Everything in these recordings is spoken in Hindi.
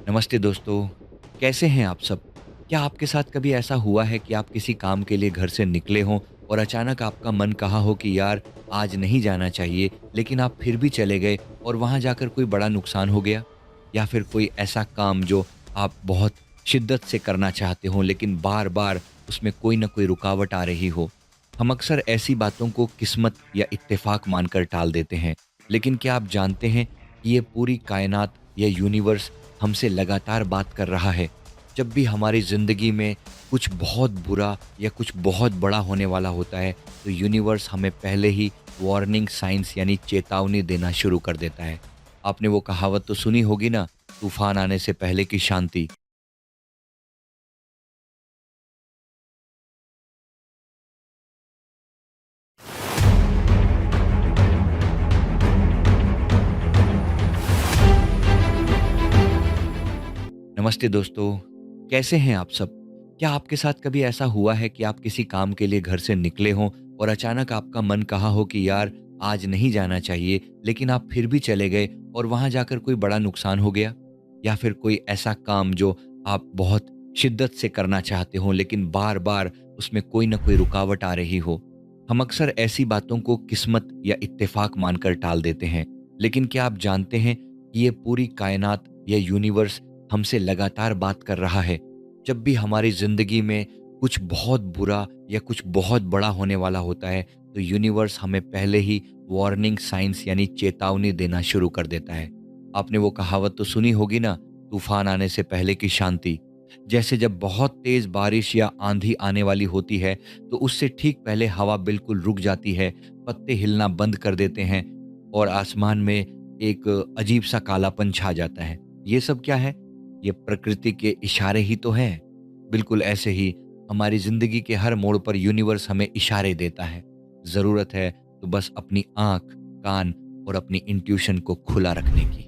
नमस्ते दोस्तों, कैसे हैं आप सब? क्या आपके साथ कभी ऐसा हुआ है कि आप किसी काम के लिए घर से निकले हों और अचानक आपका मन कहा हो कि यार आज नहीं जाना चाहिए, लेकिन आप फिर भी चले गए और वहाँ जाकर कोई बड़ा नुकसान हो गया? या फिर कोई ऐसा काम जो आप बहुत शिद्दत से करना चाहते हो लेकिन बार-बार उसमें कोई न कोई रुकावट आ रही हो? हम अक्सर ऐसी बातों को किस्मत या इत्तेफ़ाक मानकर टाल देते हैं, लेकिन क्या आप जानते हैं कि ये पूरी कायनात या यूनिवर्स हमसे लगातार बात कर रहा है। जब भी हमारी ज़िंदगी में कुछ बहुत बुरा या कुछ बहुत बड़ा होने वाला होता है, तो यूनिवर्स हमें पहले ही वार्निंग साइंस यानी चेतावनी देना शुरू कर देता है। आपने वो कहावत तो सुनी होगी ना, तूफ़ान आने से पहले की शांति। नमस्ते दोस्तों, कैसे हैं आप सब? क्या आपके साथ कभी ऐसा हुआ है कि आप किसी काम के लिए घर से निकले हों और अचानक आपका मन कहा हो कि यार आज नहीं जाना चाहिए, लेकिन आप फिर भी चले गए और वहाँ जाकर कोई बड़ा नुकसान हो गया? या फिर कोई ऐसा काम जो आप बहुत शिद्दत से करना चाहते हो लेकिन बार-बार उसमें कोई न कोई रुकावट आ रही हो? हम अक्सर ऐसी बातों को किस्मत या इत्तेफाक मानकर टाल देते हैं, लेकिन क्या आप जानते हैं कि ये पूरी कायनात या यूनिवर्स हमसे लगातार बात कर रहा है। जब भी हमारी ज़िंदगी में कुछ बहुत बुरा या कुछ बहुत बड़ा होने वाला होता है, तो यूनिवर्स हमें पहले ही वार्निंग साइंस यानी चेतावनी देना शुरू कर देता है। आपने वो कहावत तो सुनी होगी ना, तूफान आने से पहले की शांति। जैसे जब बहुत तेज़ बारिश या आंधी आने वाली होती है, तो उससे ठीक पहले हवा बिल्कुल रुक जाती है, पत्ते हिलना बंद कर देते हैं और आसमान में एक अजीब सा कालापन छा जाता है। ये सब क्या है? ये प्रकृति के इशारे ही तो हैं। बिल्कुल ऐसे ही हमारी ज़िंदगी के हर मोड़ पर यूनिवर्स हमें इशारे देता है। ज़रूरत है तो बस अपनी आँख, कान और अपनी इंट्यूशन को खुला रखने की।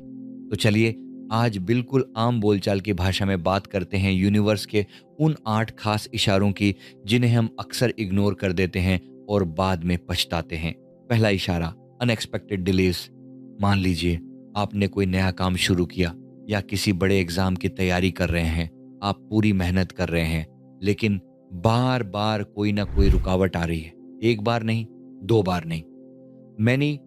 तो चलिए आज बिल्कुल आम बोलचाल की भाषा में बात करते हैं यूनिवर्स के उन 8 खास इशारों की जिन्हें हम अक्सर इग्नोर कर देते हैं और बाद में पछताते हैं। पहला इशारा अनएक्सपेक्टेड डिलेज़। मान लीजिए आपने कोई नया काम शुरू किया या किसी बड़े एग्जाम की तैयारी कर रहे हैं, आप पूरी मेहनत कर रहे हैं, लेकिन बार-बार कोई ना कोई रुकावट आ रही है। एक बार नहीं, 2 बार नहीं, मैनी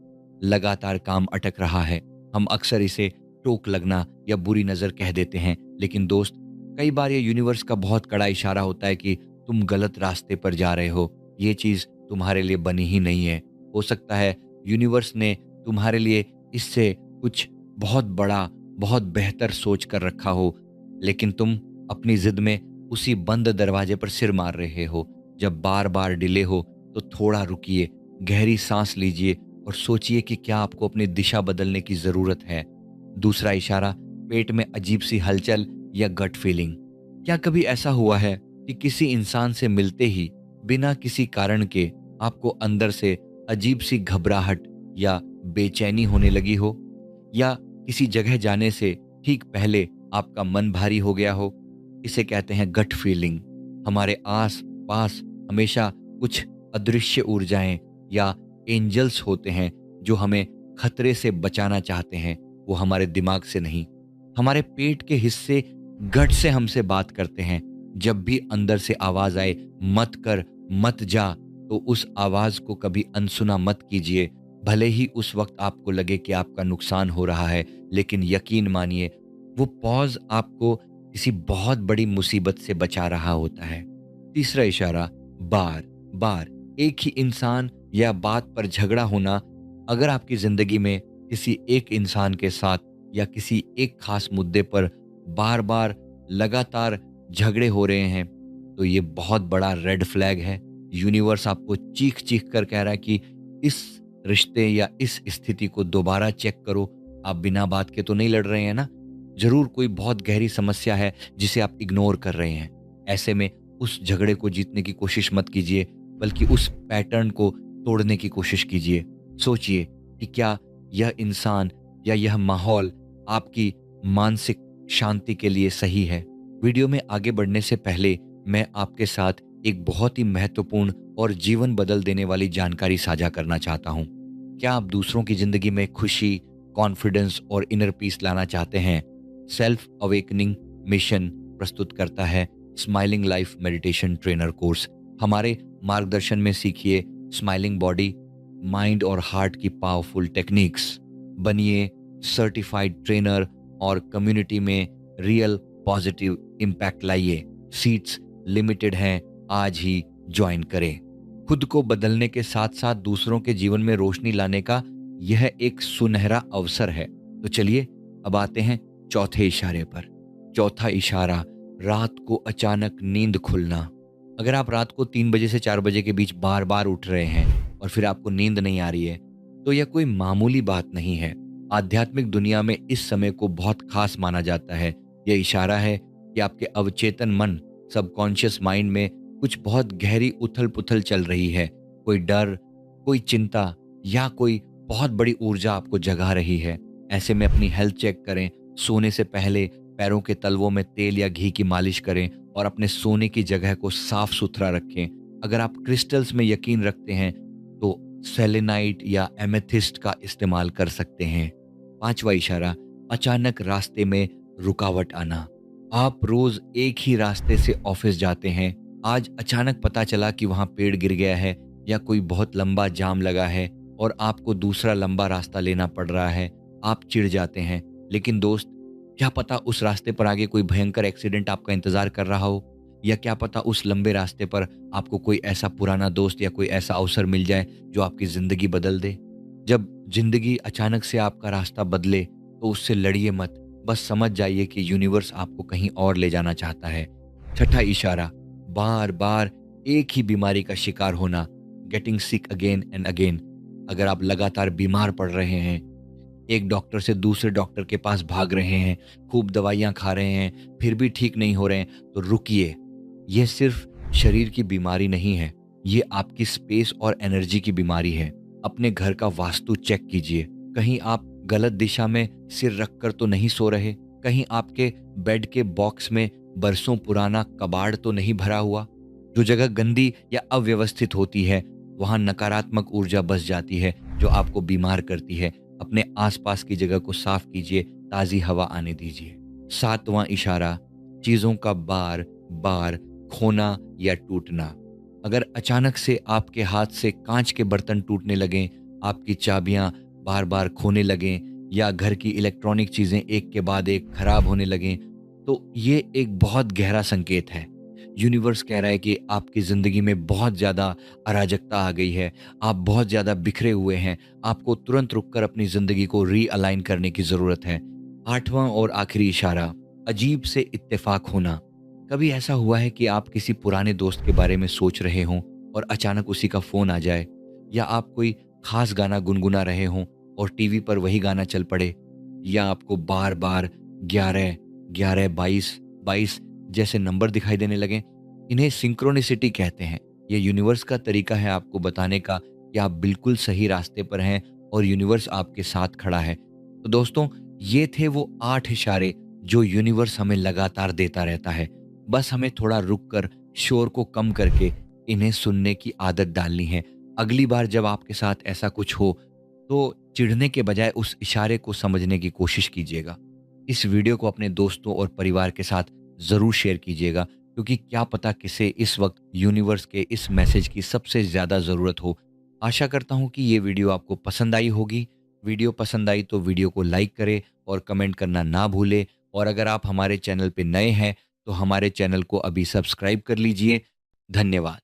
लगातार काम अटक रहा है। हम अक्सर इसे टोक लगना या बुरी नज़र कह देते हैं, लेकिन दोस्त कई बार ये यूनिवर्स का बहुत कड़ा इशारा होता है कि तुम गलत रास्ते पर जा रहे हो। ये चीज़ तुम्हारे लिए बनी ही नहीं है। हो सकता है यूनिवर्स ने तुम्हारे लिए इससे कुछ बहुत बड़ा, बहुत बेहतर सोच कर रखा हो, लेकिन तुम अपनी ज़िद में उसी बंद दरवाजे पर सिर मार रहे हो। जब बार-बार डिले हो, तो थोड़ा रुकिए, गहरी साँस लीजिए और सोचिए कि क्या आपको अपनी दिशा बदलने की ज़रूरत है। दूसरा इशारा, पेट में अजीब-सी हलचल या गट फीलिंग। क्या कभी ऐसा हुआ है कि किसी इंसान से मिलते ही बिना किसी कारण के आपको अंदर से अजीब-सी घबराहट या बेचैनी होने लगी हो? या किसी जगह जाने से ठीक पहले आपका मन भारी हो गया हो? इसे कहते हैं गट फीलिंग। हमारे आस-पास हमेशा कुछ अदृश्य ऊर्जाएँ या एंजल्स होते हैं जो हमें खतरे से बचाना चाहते हैं, वो हमारे दिमाग से नहीं। हमारे पेट के हिस्से गट से हमसे बात करते हैं। जब भी अंदर से आवाज़ आए, "मत कर, मत जा", तो उस आवाज़ को कभी अनसुना मत कीजिए। भले ही उस वक़्त आपको लगे कि आपका नुकसान हो रहा है, लेकिन यकीन मानिए, वो पॉज़ आपको किसी बहुत बड़ी मुसीबत से बचा रहा होता है। तीसरा इशारा, बार-बार एक ही इंसान या बात पर झगड़ा होना। अगर आपकी ज़िंदगी में किसी एक इंसान के साथ या किसी एक ख़ास मुद्दे पर बार-बार लगातार झगड़े हो रहे हैं, तो ये बहुत बड़ा रेड फ्लैग है। यूनिवर्स आपको चीख-चीख कर कह रहा है कि इस रिश्ते या इस स्थिति को दोबारा चेक करो। आप बिना बात के तो नहीं लड़ रहे हैं ना? ज़रूर कोई बहुत गहरी समस्या है जिसे आप इग्नोर कर रहे हैं। ऐसे में उस झगड़े को जीतने की कोशिश मत कीजिए, बल्कि उस पैटर्न को तोड़ने की कोशिश कीजिए। सोचिए कि क्या यह इंसान या यह माहौल आपकी मानसिक शांति के लिए सही है। वीडियो में आगे बढ़ने से पहले मैं आपके साथ एक बहुत ही महत्वपूर्ण और जीवन बदल देने वाली जानकारी साझा करना चाहता हूँ। क्या आप दूसरों की ज़िंदगी में खुशी, कॉन्फिडेंस और इनर पीस लाना चाहते हैं? सेल्फ अवेकनिंग मिशन प्रस्तुत करता है smiling life meditation trainer course. हमारे मार्गदर्शन में सीखिए स्माइलिंग बॉडी, माइंड और हार्ट की पावरफुल टेक्निक्स। बनिए सर्टिफाइड ट्रेनर और कम्युनिटी में रियल पॉजिटिव इम्पैक्ट लाइए। सीट्स लिमिटेड हैं, आज ही ज्वाइन करें। खुद को बदलने के साथ साथ दूसरों के जीवन में रोशनी लाने का यह एक सुनहरा अवसर है। तो चलिए अब आते हैं चौथे इशारे पर। चौथा इशारा, रात को अचानक नींद खुलना। अगर आप रात को 3 बजे से 4 बजे के बीच बार बार उठ रहे हैं और फिर आपको नींद नहीं आ रही है, तो यह कोई मामूली बात नहीं है। आध्यात्मिक दुनिया में इस समय को बहुत खास माना जाता है। यह इशारा है कि आपके अवचेतन मन, सबकॉन्शियस माइंड में कुछ बहुत गहरी उथल पुथल चल रही है। कोई डर, कोई चिंता या कोई बहुत बड़ी ऊर्जा आपको जगा रही है। ऐसे में अपनी हेल्थ चेक करें। सोने से पहले पैरों के तलवों में तेल या घी की मालिश करें और अपने सोने की जगह को साफ सुथरा रखें। अगर आप क्रिस्टल्स में यकीन रखते हैं तो सेलेनाइट या एमेथिस्ट का इस्तेमाल कर सकते हैं। पांचवा इशारा, अचानक रास्ते में रुकावट आना। आप रोज एक ही रास्ते से ऑफिस जाते हैं, आज अचानक पता चला कि वहां पेड़ गिर गया है या कोई बहुत लंबा जाम लगा है और आपको दूसरा लंबा रास्ता लेना पड़ रहा है। आप चिढ़ जाते हैं, लेकिन दोस्त, क्या पता उस रास्ते पर आगे कोई भयंकर एक्सीडेंट आपका इंतजार कर रहा हो, या क्या पता उस लंबे रास्ते पर आपको कोई ऐसा पुराना दोस्त या कोई ऐसा अवसर मिल जाए जो आपकी जिंदगी बदल दे। जब जिंदगी अचानक से आपका रास्ता बदले तो उससे लड़िए मत, बस समझ जाइए कि यूनिवर्स आपको कहीं और ले जाना चाहता है। छठा इशारा, बार बार एक ही बीमारी का शिकार होना, getting sick again and again. अगर आप लगातार बीमार पड़ रहे हैं, एक डॉक्टर से दूसरे डॉक्टर के पास भाग रहे हैं, खूब दवाइयाँ खा रहे हैं, फिर भी ठीक नहीं हो रहे हैं, तो रुकिए। यह सिर्फ शरीर की बीमारी नहीं है, ये आपकी स्पेस और एनर्जी की बीमारी है। अपने घर का वास्तु चेक कीजिए। कहीं आप गलत दिशा में सिर रखकर तो नहीं सो रहे? कहीं आपके बेड के बॉक्स में बरसों पुराना कबाड़ तो नहीं भरा हुआ? जो जगह गंदी या अव्यवस्थित होती है, वहां नकारात्मक ऊर्जा बस जाती है जो आपको बीमार करती है। अपने आसपास की जगह को साफ कीजिए, ताजी हवा आने दीजिए। सातवां इशारा, चीजों का बार बार खोना या टूटना। अगर अचानक से आपके हाथ से कांच के बर्तन टूटने लगें, आपकी चाबियां बार बार खोने लगें या घर की इलेक्ट्रॉनिक चीजें एक के बाद एक खराब होने लगें, तो ये एक बहुत गहरा संकेत है। यूनिवर्स कह रहा है कि आपकी ज़िंदगी में बहुत ज़्यादा अराजकता आ गई है, आप बहुत ज़्यादा बिखरे हुए हैं, आपको तुरंत रुककर अपनी ज़िंदगी को रीअलाइन करने की ज़रूरत है। आठवां और आखिरी इशारा, अजीब से इत्तेफाक होना। कभी ऐसा हुआ है कि आप किसी पुराने दोस्त के बारे में सोच रहे हों और अचानक उसी का फ़ोन आ जाए, या आप कोई खास गाना गुनगुना रहे हों और टीवी पर वही गाना चल पड़े, या आपको बार बार 11 11 22 22 जैसे नंबर दिखाई देने लगें। इन्हें सिंक्रोनिसिटी कहते हैं। ये यूनिवर्स का तरीका है आपको बताने का कि आप बिल्कुल सही रास्ते पर हैं और यूनिवर्स आपके साथ खड़ा है। तो दोस्तों, ये थे वो 8 इशारे जो यूनिवर्स हमें लगातार देता रहता है। बस हमें थोड़ा रुक कर, शोर को कम करके इन्हें सुनने की आदत डालनी है। अगली बार जब आपके साथ ऐसा कुछ हो, तो चिढ़ने के बजाय उस इशारे को समझने की कोशिश कीजिएगा। इस वीडियो को अपने दोस्तों और परिवार के साथ ज़रूर शेयर कीजिएगा, क्योंकि क्या पता किसे इस वक्त यूनिवर्स के इस मैसेज की सबसे ज़्यादा ज़रूरत हो। आशा करता हूँ कि ये वीडियो आपको पसंद आई होगी। वीडियो पसंद आई तो वीडियो को लाइक करें और कमेंट करना ना भूलें। और अगर आप हमारे चैनल पे नए हैं तो हमारे चैनल को अभी सब्सक्राइब कर लीजिए। धन्यवाद।